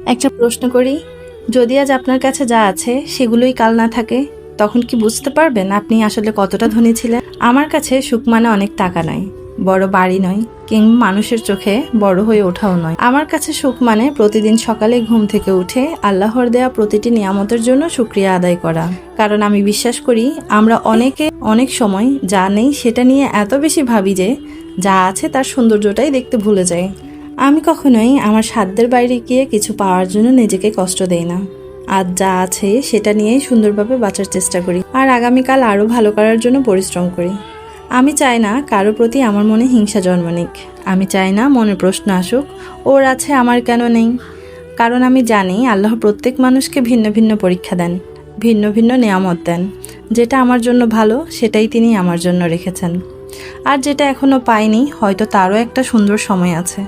একটা প্রশ্ন করি, যদি আজ আপনার কাছে যা আছে সেগুলোই কাল না থাকে, তখন কি বুঝতে পারবেন আপনি আসলে কতটা ধনী ছিলেন? আমার কাছে সুখ মানে অনেক টাকা নয়, বড় বাড়ি নয়, কিংবা মানুষের চোখে বড় হয়ে ওঠাও নয়। আমার কাছে সুখ মানে প্রতিদিন সকালে ঘুম থেকে উঠে আল্লাহর দেয়া প্রতিটি নিয়ামতের জন্য শুকরিয়া আদায় করা। কারণ আমি বিশ্বাস করি আমরা অনেক সময় যা নেই সেটা নিয়ে এত বেশি ভাবি যে যা আছে তার সৌন্দর্যটাই দেখতে ভুলে যাই। আমি কখনোই আমার সাধ্যের বাইরে গিয়ে কিছু পাওয়ার জন্য নিজেকে কষ্ট দেই না। আজ যা আছে সেটা নিয়েই সুন্দরভাবে বাঁচার চেষ্টা করি, আর আগামীকাল আরও ভালো করার জন্য পরিশ্রম করি। আমি চাই না কারো প্রতি আমার মনে হিংসা জন্ম নিক। আমি চাই না মনে প্রশ্ন আসুক, ওর আছে আমার কেন নেই। কারণ আমি জানি আল্লাহ প্রত্যেক মানুষকে ভিন্ন ভিন্ন পরীক্ষা দেন, ভিন্ন ভিন্ন নেয়ামত দেন। যেটা আমার জন্য ভালো সেটাই তিনি আমার জন্য রেখেছেন, আর যেটা এখনও পাইনি হয়তো তারও একটা সুন্দর সময় আছে।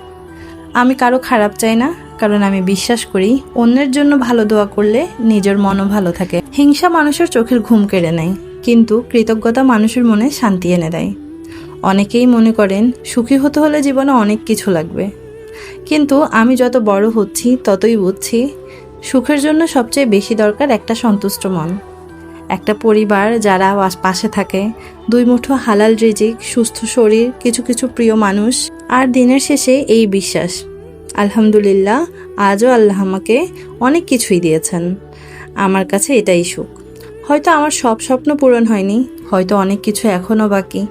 আমি কারো খারাপ চাই না, কারণ আমি বিশ্বাস করি অন্যের জন্য ভালো দোয়া করলে নিজের মনও ভালো থাকে। হিংসা মানুষের চোখের ঘুম কেড়ে নেয়, কিন্তু কৃতজ্ঞতা মানুষের মনে শান্তি এনে দেয়। অনেকেই মনে করেন সুখী হতে হলে জীবনে অনেক কিছু লাগবে, কিন্তু আমি যত বড় হচ্ছি ততই বুঝছি সুখের জন্য সবচেয়ে বেশি দরকার একটা সন্তুষ্ট মন, একটা পরিবার যারা পাশে থাকে, দুই মুঠো হালাল রিজিক, সুস্থ শরীর, কিছু কিছু প্রিয় মানুষ, আর দিনের শেষে এই বিশ্বাস, আলহামদুলিল্লাহ আজও আল্লাহ আমাকে অনেক কিছুই দিয়েছেন। আমার কাছে এটাই সুখ। হয়তো আমার সব স্বপ্ন পূরণ হয়নি, হয়তো অনেক কিছু এখনও বাকি,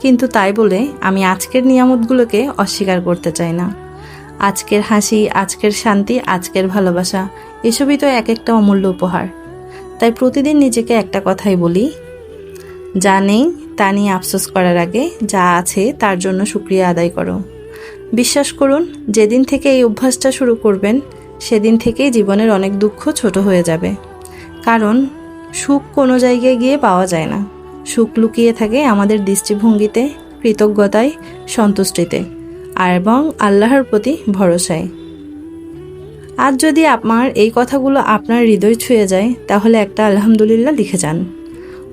কিন্তু তাই বলে আমি আজকের নিয়ামতগুলোকে অস্বীকার করতে চাই না। আজকের হাসি, আজকের শান্তি, আজকের ভালোবাসা, এসবই তো এক একটা অমূল্য উপহার। তাই প্রতিদিন নিজেকে একটা কথাই বলি, যা নেই তা নিয়ে আফসোস করার আগে যা আছে তার জন্য শুকরিয়া আদায় করো। বিশ্বাস করুন, যেদিন থেকে এই অভ্যাসটা শুরু করবেন সেদিন থেকেই জীবনের অনেক দুঃখ ছোট হয়ে যাবে। কারণ সুখ কোনো জায়গায় গিয়ে পাওয়া যায় না। সুখ লুকিয়ে থাকে আমাদের দৃষ্টিভঙ্গিতে, কৃতজ্ঞতায়, সন্তুষ্টিতে, আর এবং আল্লাহর প্রতি ভরসায়। আজ যদি আমার এই কথাগুলো আপনার হৃদয় ছুঁয়ে যায়, তাহলে একটা আলহামদুলিল্লাহ লিখে যান।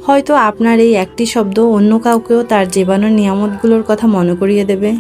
হয়তো আপনার এই একটি শব্দ অন্য কাউকেও তার জীবনের নিয়ামতগুলোর কথা মনে করিয়ে দেবে।